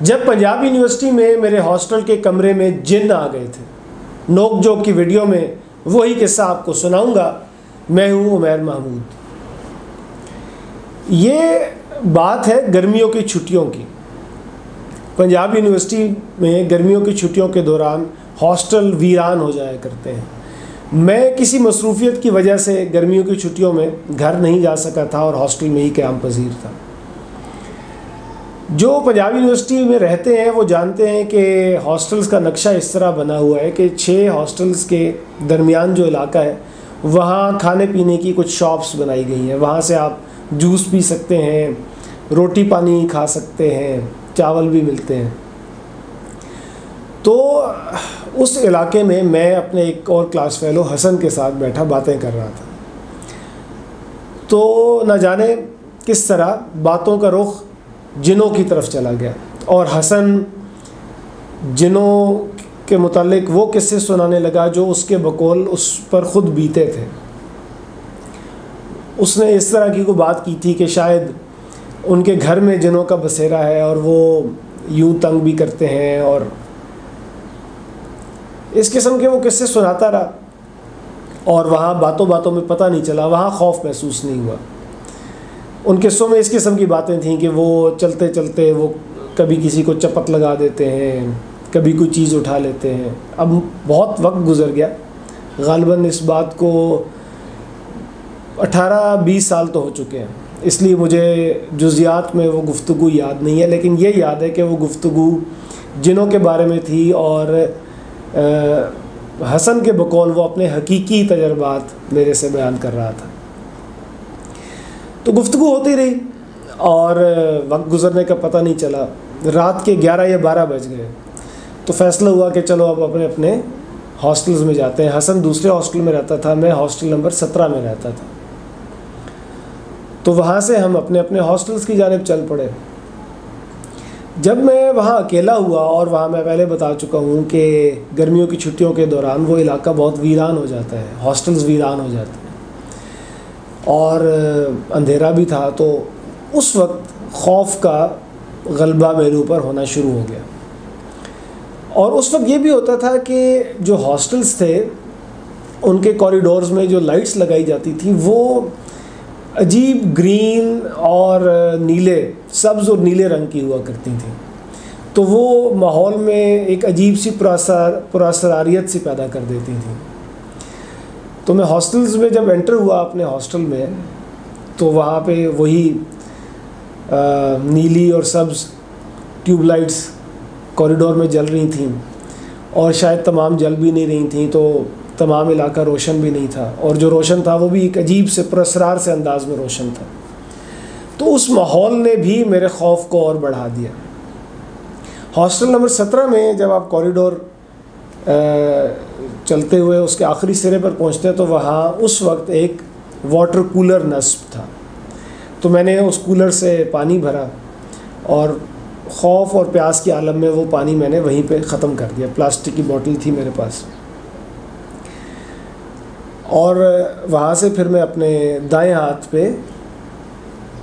जब पंजाब यूनिवर्सिटी में मेरे हॉस्टल के कमरे में जिन्न आ गए थे। नोक जोक की वीडियो में वही किस्सा आपको सुनाऊंगा। मैं हूं उमैर महमूद। ये बात है गर्मियों की छुट्टियों की। पंजाब यूनिवर्सिटी में गर्मियों की छुट्टियों के दौरान हॉस्टल वीरान हो जाया करते हैं। मैं किसी मसरूफियत की वजह से गर्मियों की छुट्टियों में घर नहीं जा सका था और हॉस्टल में ही क़याम पजीर था। जो पंजाब यूनिवर्सिटी में रहते हैं वो जानते हैं कि हॉस्टल्स का नक्शा इस तरह बना हुआ है कि 6 हॉस्टल्स के दरमियान जो इलाका है वहाँ खाने पीने की कुछ शॉप्स बनाई गई हैं। वहाँ से आप जूस पी सकते हैं, रोटी पानी खा सकते हैं, चावल भी मिलते हैं। तो उस इलाके में मैं अपने एक और क्लास फेलो हसन के साथ बैठा बातें कर रहा था। तो न जाने किस तरह बातों का रुख जिनों की तरफ चला गया और हसन जिनों के मुतालिक वो किस्से सुनाने लगा जो उसके बकौल उस पर ख़ुद बीते थे। उसने इस तरह की कोई बात की थी कि शायद उनके घर में जिनों का बसेरा है और वो यूं तंग भी करते हैं, और इस किस्म के वो किस्से सुनाता रहा। और वहाँ बातों बातों में पता नहीं चला, वहाँ खौफ महसूस नहीं हुआ। उन किस्सों में इस किस्म की बातें थीं कि वो चलते चलते वो कभी किसी को चपत लगा देते हैं, कभी कोई चीज़ उठा लेते हैं। अब बहुत वक्त गुज़र गया, ग़ालिबन इस बात को 18-20 साल तो हो चुके हैं, इसलिए मुझे जुज़ियात में वो गुफ्तगू याद नहीं है। लेकिन ये याद है कि वो गुफ्तगू जिनों के बारे में थी और हसन के बकौल वो अपने हकीकी तजर्बात मेरे से बयान कर रहा था। तो गुफ्तगू होती रही और वक्त गुज़रने का पता नहीं चला। रात के 11 या 12 बज गए तो फ़ैसला हुआ कि चलो अब अपने अपने हॉस्टल्स में जाते हैं। हसन दूसरे हॉस्टल में रहता था, मैं हॉस्टल नंबर 17 में रहता था। तो वहाँ से हम अपने अपने हॉस्टल्स की जानिब चल पड़े। जब मैं वहाँ अकेला हुआ, और वहाँ मैं पहले बता चुका हूँ कि गर्मियों की छुट्टियों के दौरान वो इलाका बहुत वीरान हो जाता है, हॉस्टल्स वीरान हो जाते हैं और अंधेरा भी था। तो उस वक्त खौफ का गलबा मेरे ऊपर होना शुरू हो गया। और उस वक्त ये भी होता था कि जो हॉस्टल्स थे उनके कॉरिडोर्स में जो लाइट्स लगाई जाती थी वो अजीब ग्रीन और नीले, सब्ज़ और नीले रंग की हुआ करती थी। तो वो माहौल में एक अजीब सी पुरअसरारियत सी पैदा कर देती थी। तो मैं हॉस्टल्स में जब एंटर हुआ अपने हॉस्टल में, तो वहाँ पे वही नीली और सब्ज़ ट्यूबलाइट्स कॉरिडोर में जल रही थीं, और शायद तमाम जल भी नहीं रही थीं, तो तमाम इलाका रोशन भी नहीं था, और जो रोशन था वो भी एक अजीब से पुरअसरार से अंदाज में रोशन था। तो उस माहौल ने भी मेरे खौफ को और बढ़ा दिया। हॉस्टल नंबर 17 में जब आप कॉरिडोर चलते हुए उसके आखिरी सिरे पर पहुंचते हैं तो वहाँ उस वक्त एक वाटर कूलर नस्ब था। तो मैंने उस कूलर से पानी भरा और खौफ और प्यास के आलम में वो पानी मैंने वहीं पे ख़त्म कर दिया। प्लास्टिक की बोतल थी मेरे पास, और वहाँ से फिर मैं अपने दाएं हाथ पे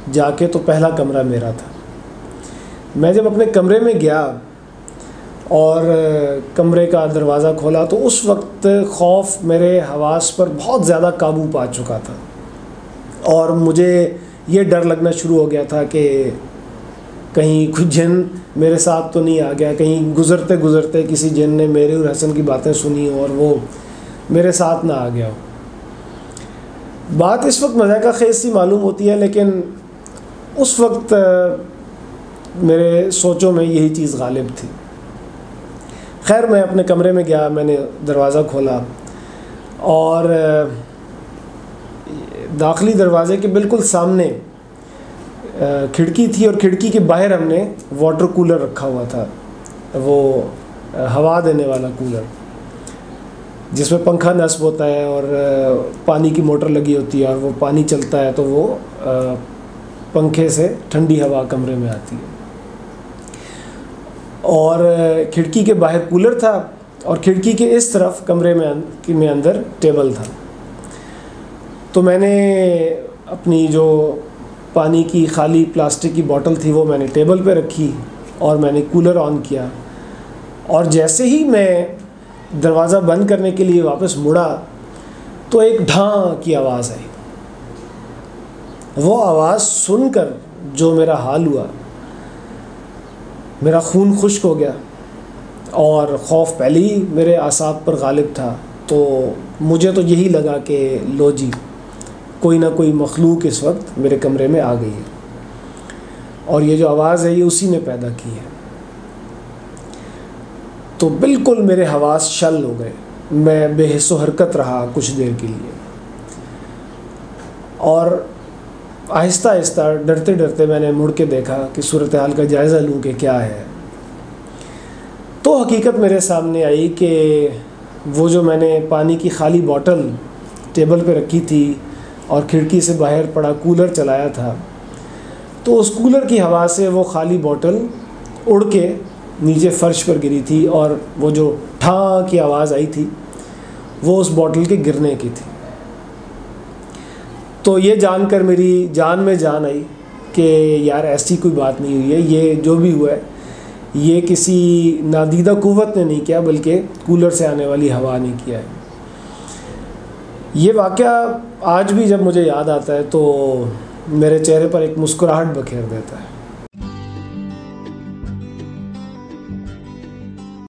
जाके, तो पहला कमरा मेरा था। मैं जब अपने कमरे में गया और कमरे का दरवाज़ा खोला तो उस वक्त खौफ मेरे हवास पर बहुत ज़्यादा काबू पा चुका था, और मुझे ये डर लगना शुरू हो गया था कि कहीं कोई जिन मेरे साथ तो नहीं आ गया, कहीं गुज़रते गुज़रते किसी जिन ने मेरे और हसन की बातें सुनी और वो मेरे साथ ना आ गया हो। बात इस वक्त मज़ाक़ खेज़ सी मालूम होती है, लेकिन उस वक्त मेरे सोचों में यही चीज़ गालिब थी। खैर मैं अपने कमरे में गया, मैंने दरवाज़ा खोला और दाखिली दरवाज़े के बिल्कुल सामने खिड़की थी, और खिड़की के बाहर हमने वाटर कूलर रखा हुआ था, वो हवा देने वाला कूलर जिसमें पंखा नस्ब होता है और पानी की मोटर लगी होती है, और वो पानी चलता है तो वो पंखे से ठंडी हवा कमरे में आती है। और खिड़की के बाहर कूलर था, और खिड़की के इस तरफ कमरे में अंदर टेबल था। तो मैंने अपनी जो पानी की खाली प्लास्टिक की बोतल थी वो मैंने टेबल पे रखी, और मैंने कूलर ऑन किया, और जैसे ही मैं दरवाज़ा बंद करने के लिए वापस मुड़ा तो एक ढां की आवाज़ आई। वो आवाज़ सुनकर जो मेरा हाल हुआ, मेरा खून खुश्क हो गया और ख़ौफ पहले ही मेरे आसाब पर गालिब था। तो मुझे तो यही लगा कि लो जी, कोई ना कोई मखलूक इस वक्त मेरे कमरे में आ गई है, और ये जो आवाज़ है ये उसी ने पैदा की है। तो बिल्कुल मेरे हवास शल हो गए, मैं बेहिस्सो हरकत रहा कुछ देर के लिए, और आहिस्ता आहिस्ता डरते डरते मैंने मुड़ के देखा कि सूरत हाल का जायज़ा लूँ कि क्या है। तो हकीकत मेरे सामने आई कि वो जो मैंने पानी की खाली बोतल टेबल पे रखी थी और खिड़की से बाहर पड़ा कूलर चलाया था, तो उस कूलर की हवा से वो खाली बोतल उड़ के नीचे फ़र्श पर गिरी थी, और वो जो ठा की आवाज़ आई थी वो उस बोतल के गिरने की थी। तो ये जानकर मेरी जान में जान आई कि यार ऐसी कोई बात नहीं हुई है, ये जो भी हुआ है ये किसी नादीदा कुव्वत ने नहीं किया, बल्कि कूलर से आने वाली हवा ने किया है। ये वाक़या आज भी जब मुझे याद आता है तो मेरे चेहरे पर एक मुस्कुराहट बखेर देता है।